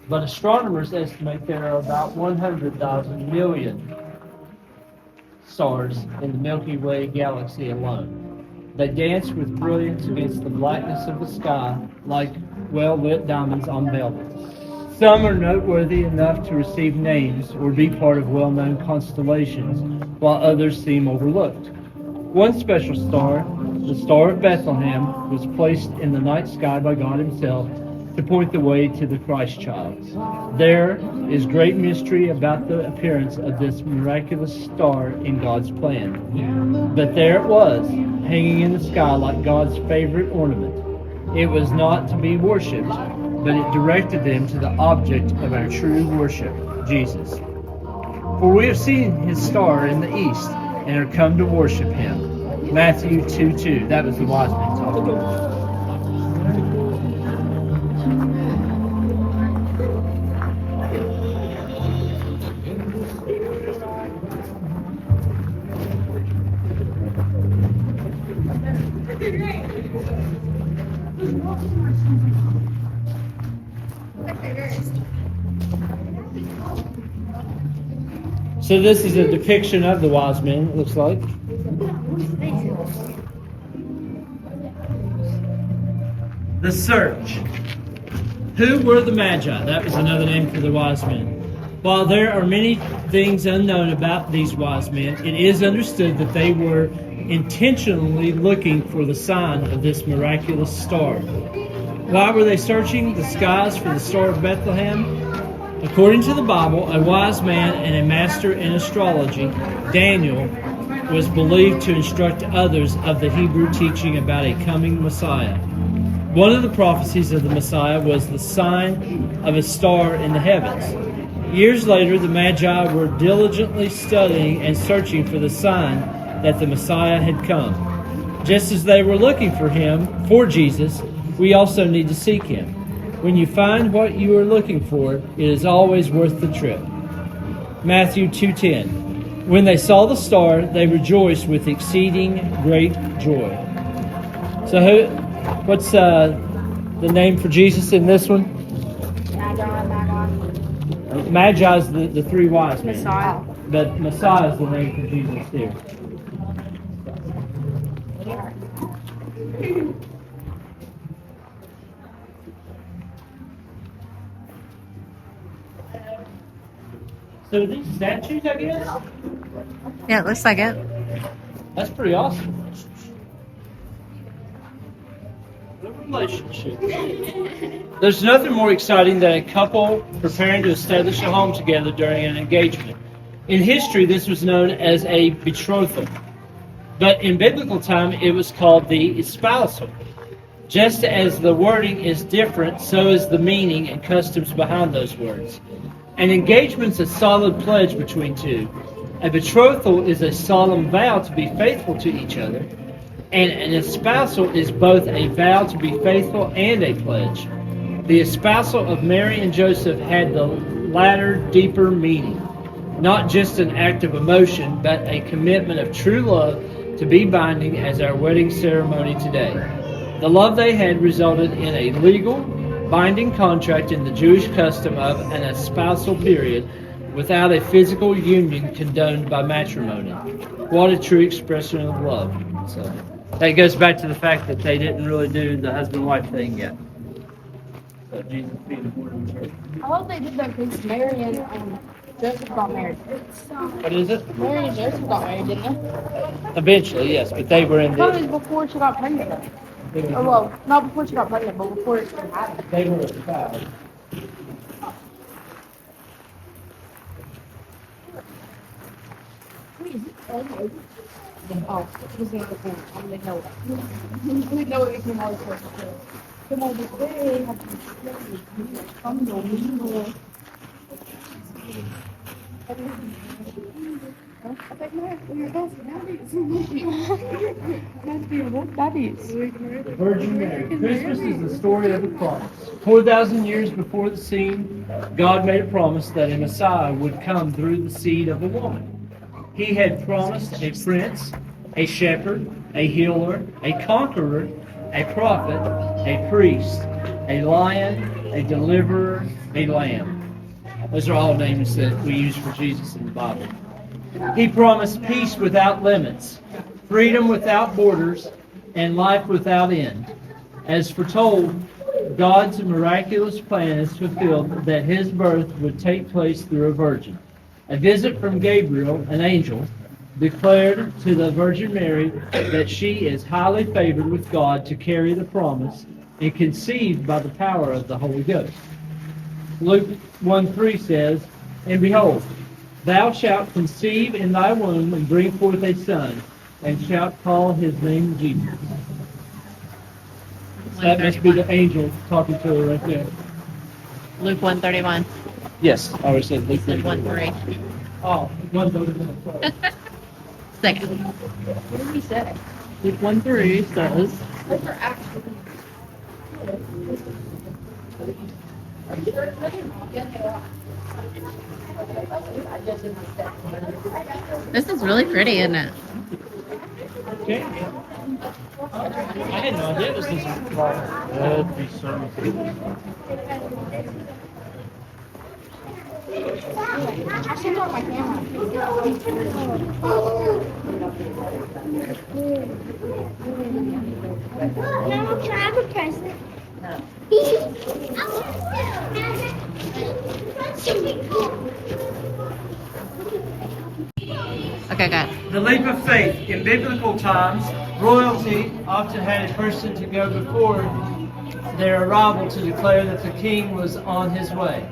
but astronomers estimate there are about 100,000 million stars in the Milky Way galaxy alone. They dance with brilliance against the blackness of the sky like well-lit diamonds on velvet. Some are noteworthy enough to receive names or be part of well-known constellations, while others seem overlooked. One special star, the Star of Bethlehem, was placed in the night sky by God Himself to point the way to the Christ child. There is great mystery about the appearance of this miraculous star in God's plan. But there it was, hanging in the sky like God's favorite ornament. It was not to be worshipped, but it directed them to the object of our true worship, Jesus. For we have seen His star in the east, and are come to worship Him. Matthew 2:2. That was the wise man talking. So this is a depiction of the wise men, it looks like. The search. Who were the Magi? That was another name for the wise men. While there are many things unknown about these wise men, it is understood that they were intentionally looking for the sign of this miraculous star. Why were they searching the skies for the Star of Bethlehem? According to the Bible, a wise man and a master in astrology, Daniel, was believed to instruct others of the Hebrew teaching about a coming Messiah. One of the prophecies of the Messiah was the sign of a star in the heavens. Years later, the Magi were diligently studying and searching for the sign that the Messiah had come. Just as they were looking for Him, for Jesus, we also need to seek Him. When you find what you are looking for, it is always worth the trip. Matthew 2:10. When they saw the star, they rejoiced with exceeding great joy. So what's the name for Jesus in this one? Magi is the three wise men. Messiah. But Messiah is the name for Jesus here. So these statues, I guess? Yeah, it looks like it. That's pretty awesome. The relationship. There's nothing more exciting than a couple preparing to establish a home together during an engagement. In history, this was known as a betrothal. But in biblical time, it was called the espousal. Just as the wording is different, so is the meaning and customs behind those words. An engagement's a solid pledge between two. A betrothal is a solemn vow to be faithful to each other. And an espousal is both a vow to be faithful and a pledge. The espousal of Mary and Joseph had the latter deeper meaning. Not just an act of emotion, but a commitment of true love to be binding as our wedding ceremony today. The love they had resulted in a legal, binding contract in the Jewish custom of an espousal period without a physical union condoned by matrimony. What a true expression of love. So that goes back to the fact that they didn't really do the husband-wife thing yet. So Jesus being important church. I hope they did that because Mary and Joseph got married. What is it? Mary and Joseph got married, didn't they? Eventually, yes, but they were in I thought it the... was before she got pregnant. Or, well, not before she got pregnant, but before it happened. They were espoused. Oh, it was in the book. I'm going to know it. We know it came out of the Come on, this way. Come on, Virgin Mary. Christmas is the story of a promise. 4,000 years before the scene, God made a promise that a Messiah would come through the seed of a woman. He had promised a prince, a shepherd, a healer, a conqueror, a prophet, a priest, a lion, a deliverer, a lamb. Those are all names that we use for Jesus in the Bible. He promised peace without limits, freedom without borders, and life without end. As foretold, God's miraculous plan is fulfilled that his birth would take place through a virgin. A visit from Gabriel, an angel, declared to the Virgin Mary that she is highly favored with God to carry the promise and conceived by the power of the Holy Ghost. Luke 1:3 says, "And behold, thou shalt conceive in thy womb and bring forth a son, and shalt call his name Jesus." So that must be the angel talking to her right there. Luke 1:31. Yes, I always said Luke Said 1:3. Oh, 1:31. Sorry. Second. What did he say? Luke 1:3 says, Those are actually. "This is really pretty, isn't it?" Okay. I had no idea it was this long. That'd be so I should know my camera. No, can I have a present? Okay, good. The leap of faith. In biblical times, royalty often had a person to go before their arrival to declare that the king was on his way.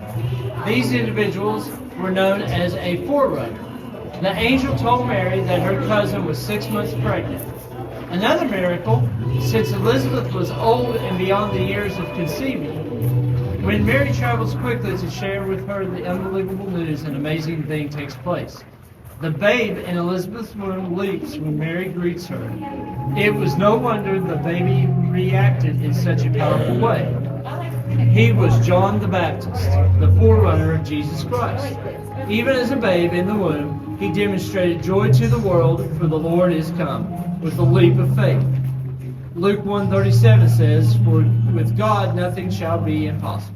These individuals were known as a forerunner. The angel told Mary that her cousin was 6 months pregnant. Another miracle, since Elizabeth was old and beyond the years of conceiving, when Mary travels quickly to share with her the unbelievable news, an amazing thing takes place. The babe in Elizabeth's womb leaps when Mary greets her. It was no wonder the baby reacted in such a powerful way. He was John the Baptist, the forerunner of Jesus Christ. Even as a babe in the womb, he demonstrated joy to the world, for the Lord is come, with a leap of faith. Luke 1:37 says, "For with God nothing shall be impossible."